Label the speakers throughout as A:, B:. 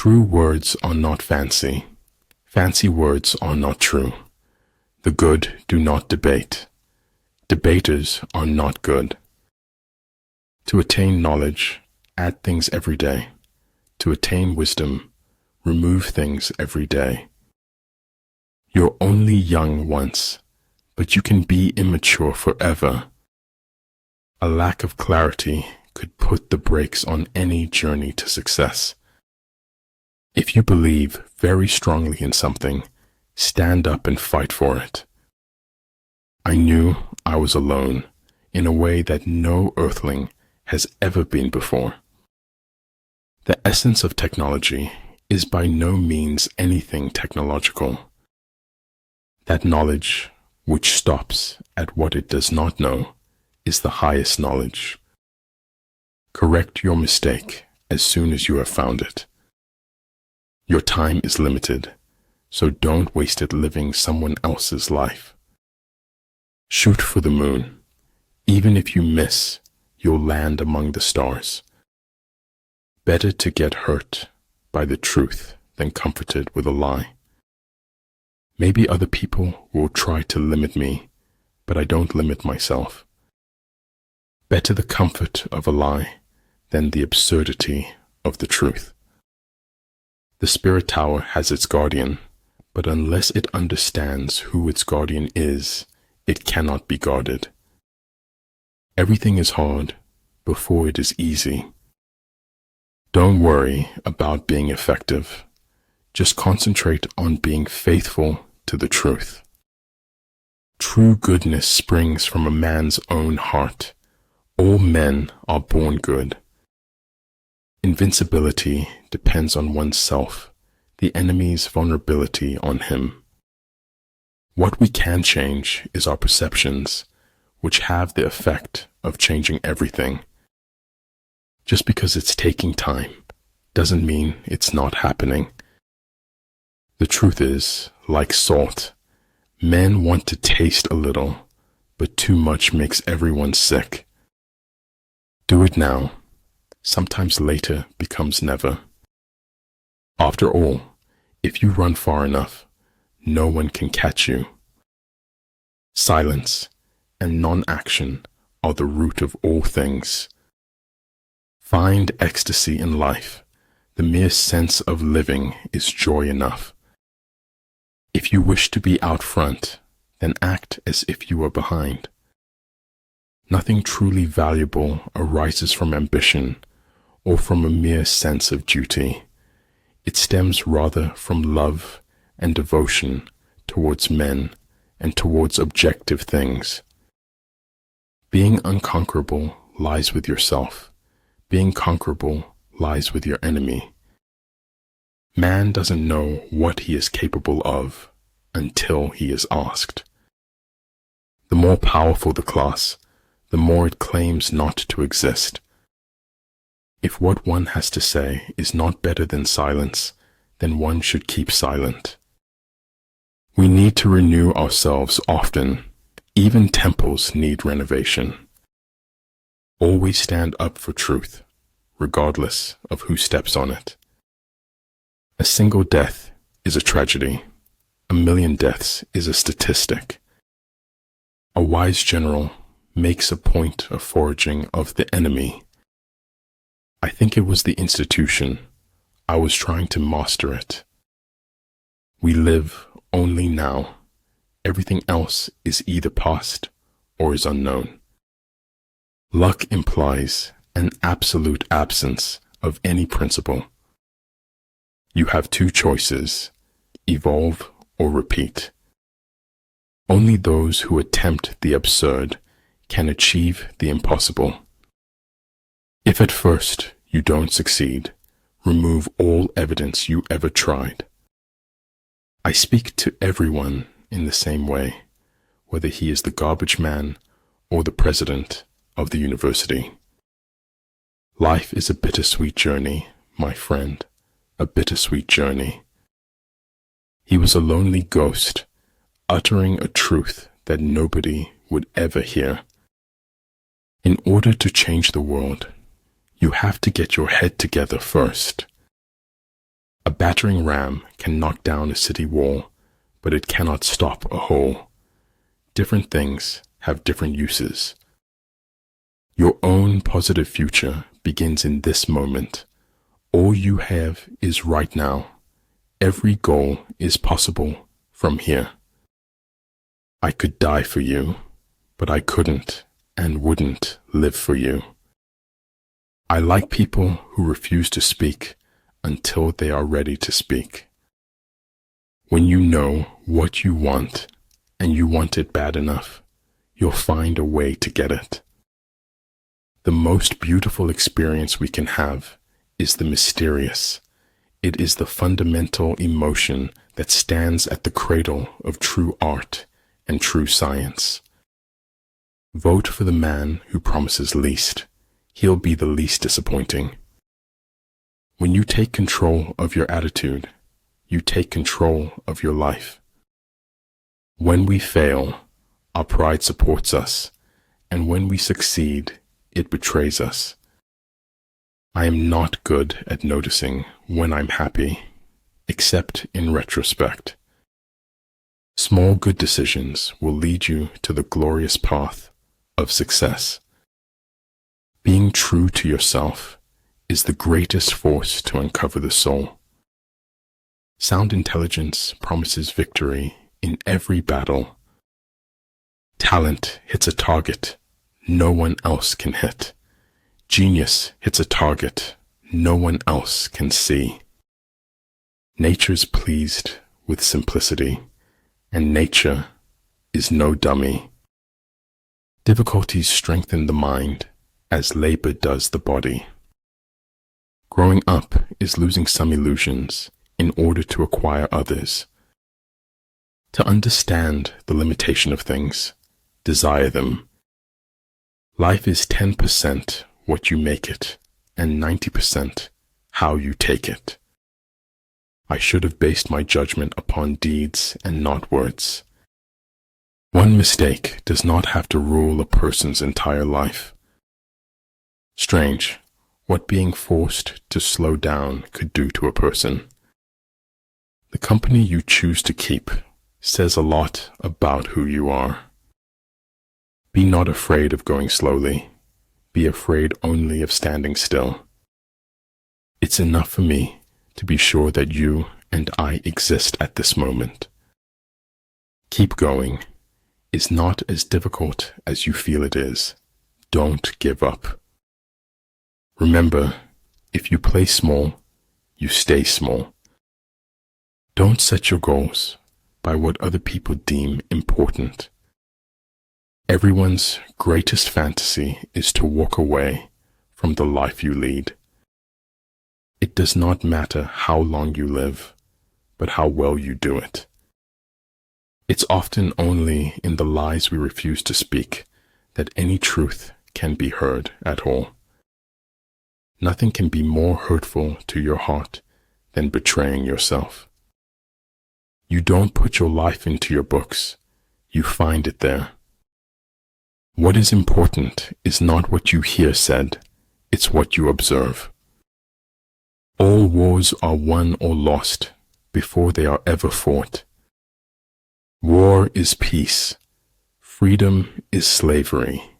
A: True words are not fancy. Fancy words are not true. The good do not debate. Debaters are not good. To attain knowledge, add things every day. To attain wisdom, remove things every day. You're only young once, but you can be immature forever. A lack of clarity could put the brakes on any journey to success. If you believe very strongly in something, stand up and fight for it. I knew I was alone in a way that no earthling has ever been before. The essence of technology is by no means anything technological. That knowledge, which stops at what it does not know, is the highest knowledge. Correct your mistake as soon as you have found it. Your time is limited, so don't waste it living someone else's life. Shoot for the moon. Even if you miss, you'll land among the stars. Better to get hurt by the truth than comforted with a lie. Maybe other people will try to limit me, but I don't limit myself. Better the comfort of a lie than the absurdity of the truth. The spirit tower has its guardian, but unless it understands who its guardian is, it cannot be guarded. Everything is hard before it is easy. Don't worry about being effective. Just concentrate on being faithful to the truth. True goodness springs from a man's own heart. All men are born good. Invincibility depends on oneself, the enemy's vulnerability on him. What we can change is our perceptions, which have the effect of changing everything. Just because it's taking time doesn't mean it's not happening. The truth is, like salt, men want to taste a little, but too much makes everyone sick. Do it now. Sometimes later becomes never. After all, if you run far enough, no one can catch you. Silence and non-action are the root of all things. Find ecstasy in life. The mere sense of living is joy enough. If you wish to be out front, then act as if you were behind. Nothing truly valuable arises from ambition or from a mere sense of duty. It stems rather from love and devotion towards men and towards objective things. Being unconquerable lies with yourself. Being conquerable lies with your enemy. Man doesn't know what he is capable of until he is asked. The more powerful the class, the more it claims not to exist. If what one has to say is not better than silence, then one should keep silent. We need to renew ourselves often. Even temples need renovation. Always stand up for truth, regardless of who steps on it. A single death is a tragedy. A million deaths is a statistic. A wise general makes a point of foraging of the enemy. I think it was the institution. I was trying to master it. We live only now. Everything else is either past or is unknown. Luck implies an absolute absence of any principle. You have two choices: evolve or repeat. Only those who attempt the absurd can achieve the impossible. If at first you don't succeed, remove all evidence you ever tried. I speak to everyone in the same way, whether he is the garbage man or the president of the university. Life is a bittersweet journey, my friend, a bittersweet journey. He was a lonely ghost, uttering a truth that nobody would ever hear. In order to change the world, you have to get your head together first. battering ram can knock down a city wall, but it cannot stop a hole. Different things have different uses. Your own positive future begins in this moment. All you have is right now. Every goal is possible from here. I could die for you, but I couldn't and wouldn't live for you. I like people who refuse to speak until they are ready to speak. When you know what you want and you want it bad enough, you'll find a way to get it. The most beautiful experience we can have is the mysterious. It is the fundamental emotion that stands at the cradle of true art and true science. Vote for the man who promises least. He'll be the least disappointing. When you take control of your attitude, you take control of your life. When we fail, our pride supports us, and when we succeed, it betrays us. I am not good at noticing when I'm happy, except in retrospect. Small good decisions will lead you to the glorious path of success. Being true to yourself is the greatest force to uncover the soul. Sound intelligence promises victory in every battle. Talent hits a target no one else can hit. Genius hits a target no one else can see. Nature's pleased with simplicity, and nature is no dummy. Difficulties strengthen the mind as labor does the body. Growing up is losing some illusions in order to acquire others. To understand the limitation of things, desire them. Life is 10% what you make it, and 90% how you take it. I should have based my judgment upon deeds and not words. One mistake does not have to rule a person's entire life. Strange what being forced to slow down could do to a person. The company you choose to keep says a lot about who you are. Be not afraid of going slowly. Be afraid only of standing still. It's enough for me to be sure that you and I exist at this moment. Keep going. It's not as difficult as you feel it is. Don't give up. Remember, if you play small, you stay small. Don't set your goals by what other people deem important. Everyone's greatest fantasy is to walk away from the life you lead. It does not matter how long you live, but how well you do it. It's often only in the lies we refuse to speak that any truth can be heard at all. Nothing can be more hurtful to your heart than betraying yourself. You don't put your life into your books, you find it there. What is important is not what you hear said, it's what you observe. All wars are won or lost before they are ever fought. War is peace. Freedom is slavery.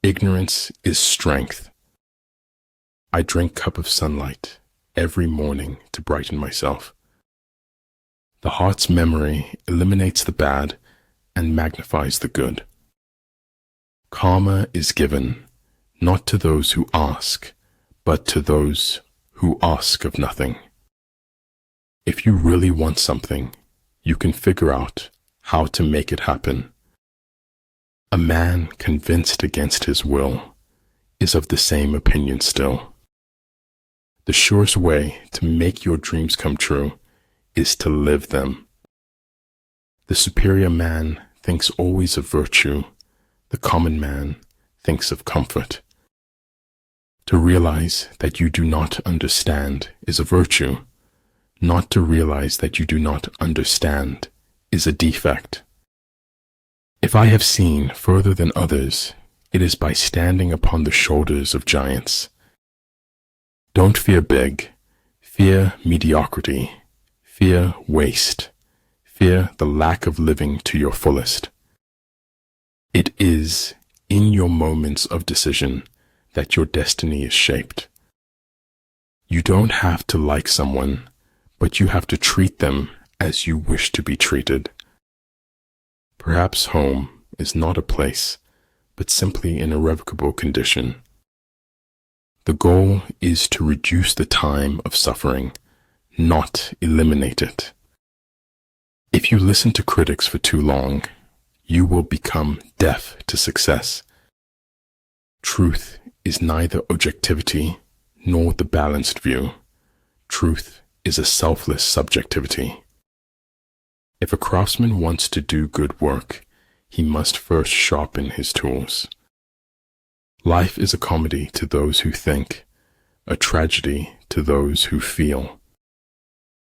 A: Ignorance is strength. I drink a cup of sunlight every morning to brighten myself. The heart's memory eliminates the bad and magnifies the good. Karma is given, not to those who ask, but to those who ask of nothing. If you really want something, you can figure out how to make it happen. A man convinced against his will is of the same opinion still. The surest way to make your dreams come true is to live them. The superior man thinks always of virtue. The common man thinks of comfort. To realize that you do not understand is a virtue. Not to realize that you do not understand is a defect. If I have seen further than others, it is by standing upon the shoulders of giants. Don't fear big, fear mediocrity Fear waste. Fear the lack of living to your fullest. It is in your moments of decision that your destiny is shaped. You don't have to like someone, but you have to treat them as you wish to be treated. Perhaps home is not a place, but simply an irrevocable condition. The goal is to reduce the time of suffering, not eliminate it. If you listen to critics for too long, you will become deaf to success. Truth is neither objectivity nor the balanced view. Truth is a selfless subjectivity. If a craftsman wants to do good work, he must first sharpen his tools. Life is a comedy to those who think, a tragedy to those who feel.